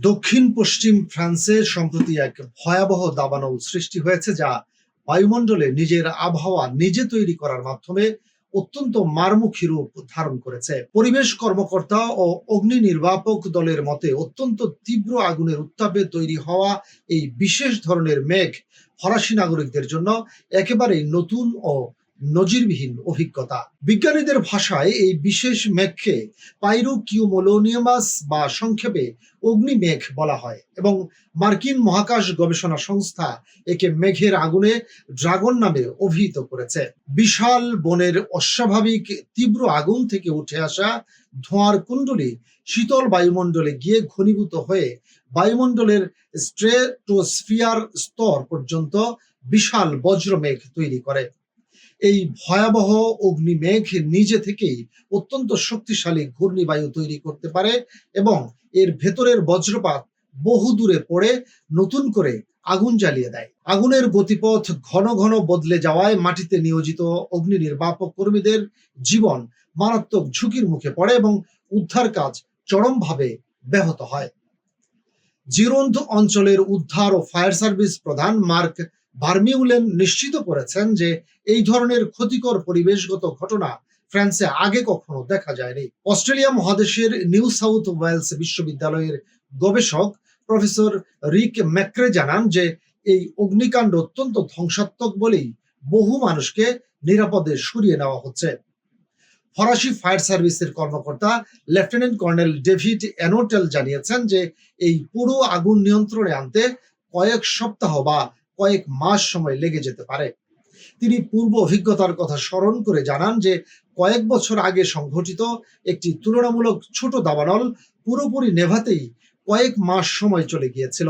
দক্ষিণ পশ্চিম ফ্রান্সে সম্প্রতি এক ভয়াবহ দাবানল সৃষ্টি হয়েছে, যা বায়ুমণ্ডলে নিজের আবহাওয়া নিজে তৈরি করার মাধ্যমে অত্যন্ত মারমুখী রূপ ধারণ করেছে। পরিবেশ কর্মকর্তা ও অগ্নি নির্বাপক দলের মতে অত্যন্ত তীব্র আগুনের উত্তাপে তৈরি হওয়া এই বিশেষ ধরনের মেঘ ফরাসি নাগরিকদের জন্য একেবারেই নতুন ও নজিরবিহীন অভিজ্ঞতা। বিজ্ঞানীদের ভাষায় এই বিশেষ মেঘকে পাইরোকিউমোলোনিয়ামাস বা সংক্ষেপে অগ্নিমেঘ বলা হয় এবং মার্কিন মহাকাশ গবেষণা সংস্থা একে মেঘের আগুনে ড্রাগন নামে অভিহিত করেছে। বিশাল বনের অস্বাভাবিক তীব্র আগুন থেকে উঠে আসা ধোঁয়ার কুণ্ডলী শীতল বায়ুমণ্ডলে গিয়ে ঘনীভূত হয়ে বায়ুমণ্ডলের স্ট্রেটোস্ফিয়ার স্তর পর্যন্ত বিশাল বজ্রমেঘ তৈরি করে। এই ভয়াবহ অগ্নিমেঘ নিজে থেকেই অত্যন্ত শক্তিশালী ঘূর্ণিবায়ু তৈরি করতে পারে এবং এর ভেতরের বজ্রপাত বহু দূরে পড়ে নতুন করে আগুন জ্বালিয়ে দেয়। আগুনের গতিপথ ঘন ঘন বদলে যাওয়ায় মাটিতে নিয়োজিত অগ্নি নির্বাপক কর্মীদের জীবন মারাত্মক ঝুঁকির মুখে পড়ে এবং উদ্ধার কাজ চরমভাবে ব্যাহত হয়। জিরোন্দ অঞ্চলের উদ্ধার ও ফায়ার সার্ভিস প্রধান মার্ক ভার্মিউলেন নিশ্চিত করেছেন যে এই ধরনের ক্ষতিকর পরিবেশগত ঘটনা ফ্রান্সে আগে কখনো দেখা যায়নি। অস্ট্রেলিয়া মহাদেশের নিউ সাউথ ওয়েলস বিশ্ববিদ্যালয়ের গবেষক প্রফেসর রিক ম্যাক্রে জানান যে এই অগ্নিকাণ্ড অত্যন্ত ধ্বংসাত্মক বলেই বহু মানুষকে নিরাপদে সরিয়ে নেওয়া হচ্ছে। ফরাসি ফায়ার সার্ভিসের কর্মকর্তা লেফটেন্যান্ট কর্নেল ডেভিড এনোটেল জানিয়েছেন যে এই পুরো আগুন নিয়ন্ত্রণে আনতে কয়েক সপ্তাহ বা কয়েক মাস সময় লেগে যেতে পারে। তিনি পূর্ব অভিজ্ঞতার কথা স্মরণ করে জানান যে কয়েক বছর আগে সংঘটিত একটি তুলনামূলক ছোট দাবানল পুরোপুরি নেভাতেই কয়েক মাস সময় চলে গিয়েছিল।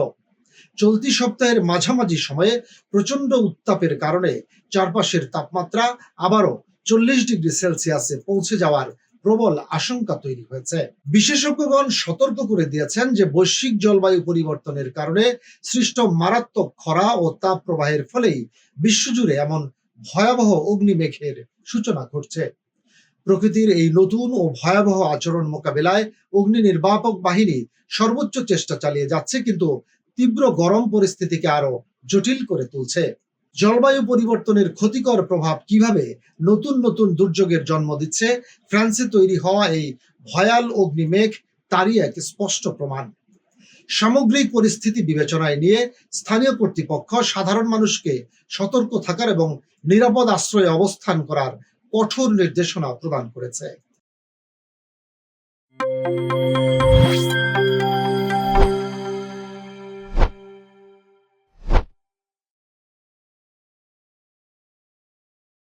চলতি সপ্তাহের মাঝামাঝি সময়ে প্রচন্ড উত্তাপের কারণে চারপাশের তাপমাত্রা আবারও 40 ডিগ্রি সেলসিয়াসে পৌঁছে যাওয়ার প্রবল আশঙ্কা তৈরি হয়েছে। বিশেষজ্ঞগণ সতর্ক করে দিয়েছেন যে বৈশ্বিক জলবায়ু পরিবর্তনের কারণে সৃষ্ট মারাত্মক খরা ও তাপ প্রবাহের ফলেই বিশ্বজুড়ে এমন ভয়াবহ অগ্নিমেঘের সূচনা ঘটছে। প্রকৃতির এই নতুন ও ভয়াবহ আচরণ মোকাবেলায় অগ্নি নির্বাপক বাহিনী সর্বোচ্চ চেষ্টা চালিয়ে যাচ্ছে, কিন্তু তীব্র গরম পরিস্থিতিকে আরো জটিল করে তুলছে। জলবায়ু পরিবর্তনের ক্ষতিকর প্রভাব কিভাবে নতুন নতুন দুর্যোগের জন্ম দিচ্ছে ফ্রান্সে তৈরি হওয়া এই ভয়াল অগ্নিমেঘ তারই এক স্পষ্ট প্রমাণ। সামগ্রিক পরিস্থিতি বিবেচনায় নিয়ে স্থানীয় কর্তৃপক্ষ সাধারণ মানুষকে সতর্ক থাকার এবং নিরাপদ আশ্রয়ে অবস্থান করার কঠোর নির্দেশনা প্রদান করেছে।